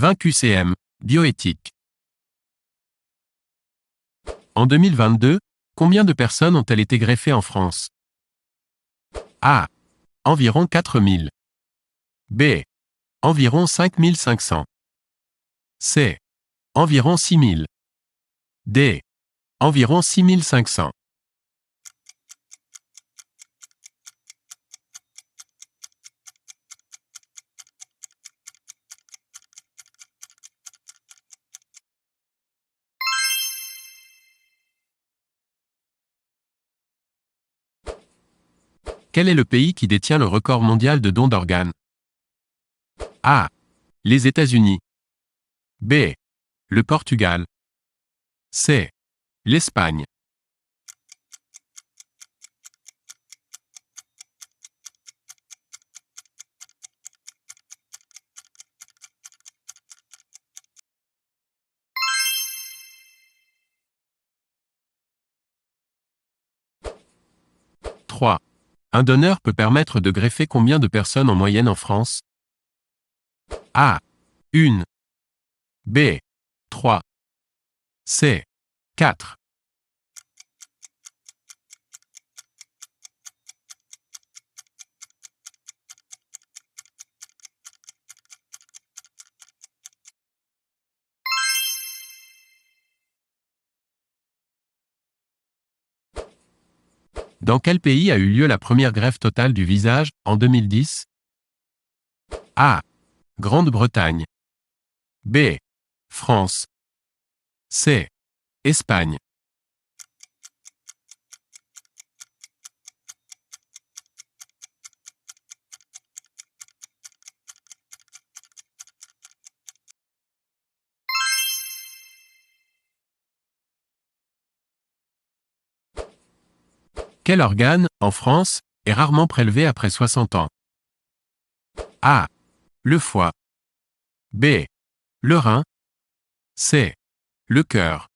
20 QCM, bioéthique. En 2022, combien de personnes ont-elles été greffées en France? A. Environ 4000. B. Environ 5500. C. Environ 6000. D. Environ 6500. Quel est le pays qui détient le record mondial de dons d'organes? A. Les États-Unis. B. Le Portugal. C. L'Espagne. « 3. Un donneur peut permettre de greffer combien de personnes en moyenne en France? A. 1. B. 3. C. 4. Dans quel pays a eu lieu la première greffe totale du visage, en 2010? A. Grande-Bretagne. B. France. C. Espagne. Quel organe, en France, est rarement prélevé après 60 ans? A. Le foie. B. Le rein. C. Le cœur.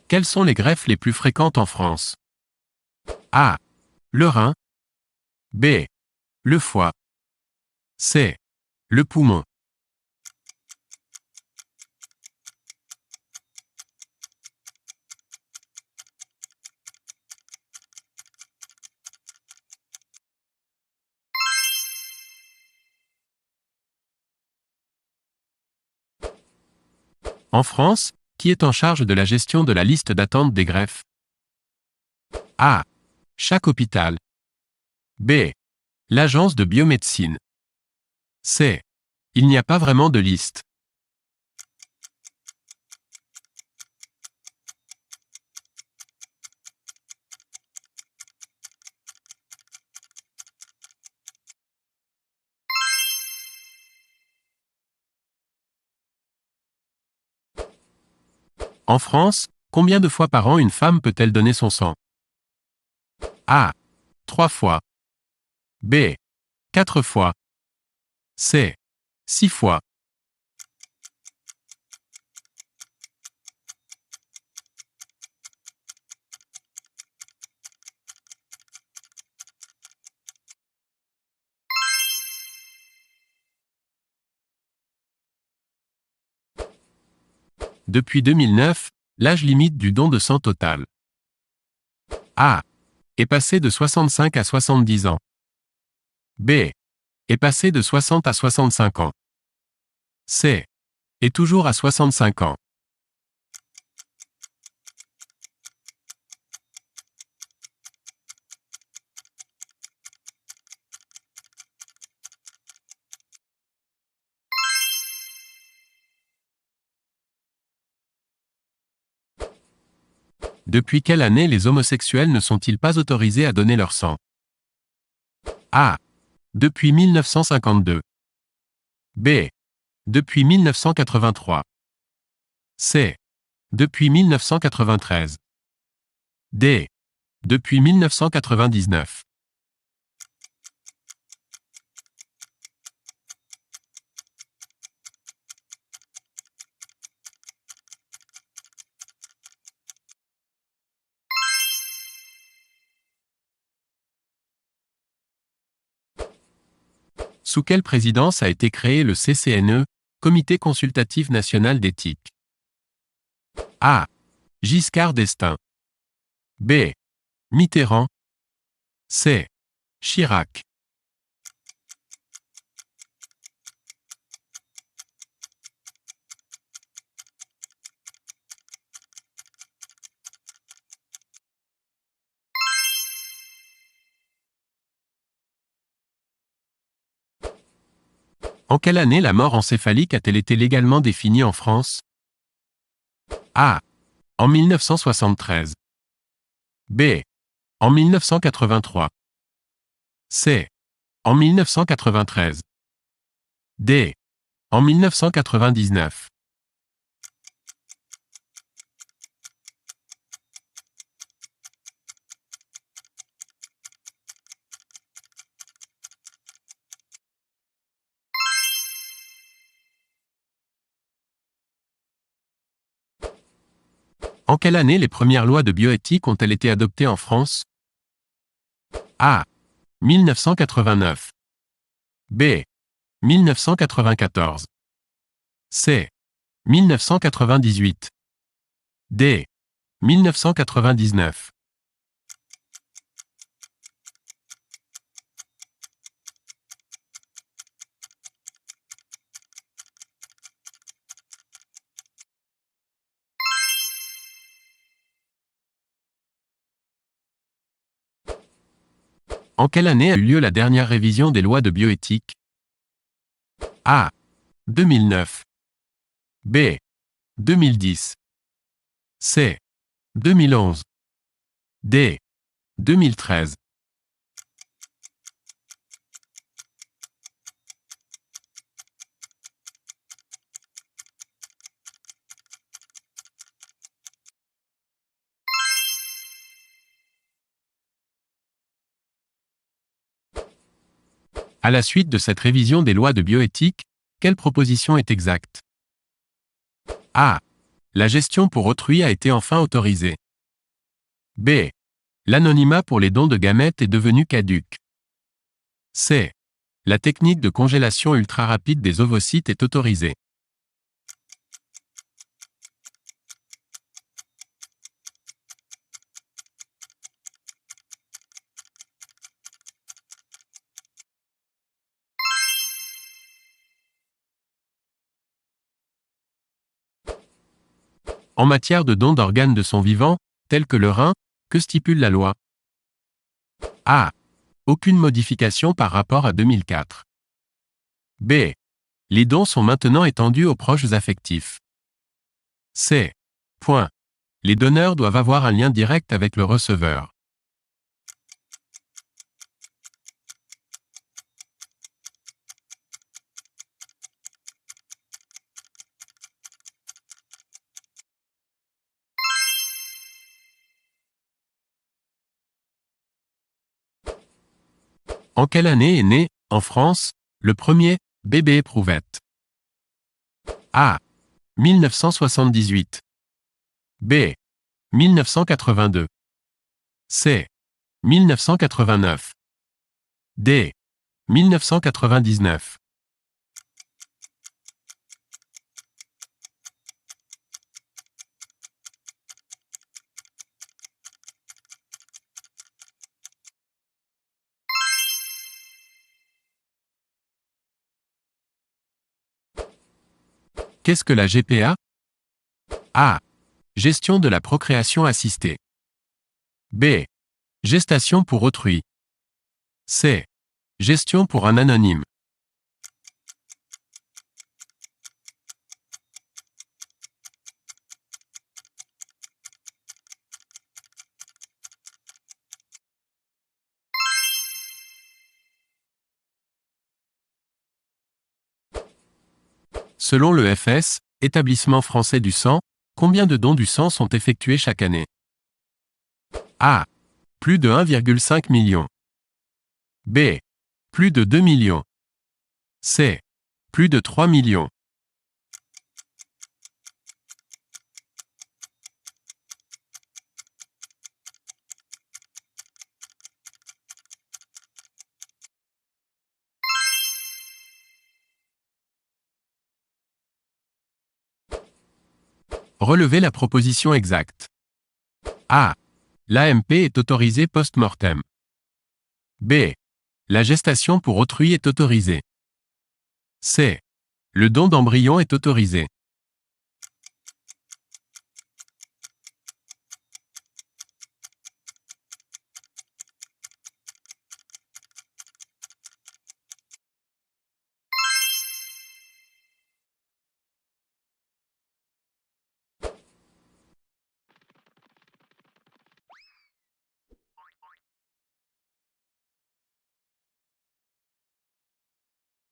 Quelles sont les greffes les plus fréquentes en France? A. Le rein. B. Le foie. C. Le poumon. En France, qui est en charge de la gestion de la liste d'attente des greffes? A. Chaque hôpital. B. L'agence de biomédecine. C. Il n'y a pas vraiment de liste. En France, combien de fois par an une femme peut-elle donner son sang? A. 3 fois. B. 4 fois. C. 6 fois. Depuis 2009, l'âge limite du don de sang total. A. Est passé de 65 à 70 ans. B. Est passé de 60 à 65 ans. C. Est toujours à 65 ans. Depuis quelle année les homosexuels ne sont-ils pas autorisés à donner leur sang? A. Depuis 1952. B. Depuis 1983. C. Depuis 1993. D. Depuis 1999. Sous quelle présidence a été créé le CCNE, Comité consultatif national d'éthique? A. Giscard d'Estaing. B. Mitterrand. C. Chirac. En quelle année la mort encéphalique a-t-elle été légalement définie en France? A. En 1973. B. En 1983. C. En 1993. D. En 1999. En quelle année les premières lois de bioéthique ont-elles été adoptées en France? A. 1989. B. 1994. C. 1998. D. 1999. En quelle année a eu lieu la dernière révision des lois de bioéthique? A. 2009. B. 2010. C. 2011. D. 2013. À la suite de cette révision des lois de bioéthique, quelle proposition est exacte? A. La gestion pour autrui a été enfin autorisée. B. L'anonymat pour les dons de gamètes est devenu caduc. C. La technique de congélation ultra-rapide des ovocytes est autorisée. En matière de dons d'organes de son vivant, tels que le rein, que stipule la loi? A. Aucune modification par rapport à 2004. B. Les dons sont maintenant étendus aux proches affectifs. C. Point. Les donneurs doivent avoir un lien direct avec le receveur. En quelle année est né, en France, le premier bébé éprouvette? A. 1978. B. 1982. C. 1989. D. 1999. Qu'est-ce que la GPA? A. Gestion de la procréation assistée. B. Gestation pour autrui. C. Gestion pour un anonyme. Selon l'EFS, Établissement français du sang, combien de dons du sang sont effectués chaque année? A. Plus de 1,5 million. B. Plus de 2 millions. C. Plus de 3 millions. Relevez la proposition exacte. A. L'AMP est autorisée post-mortem. B. La gestation pour autrui est autorisée. C. Le don d'embryon est autorisé.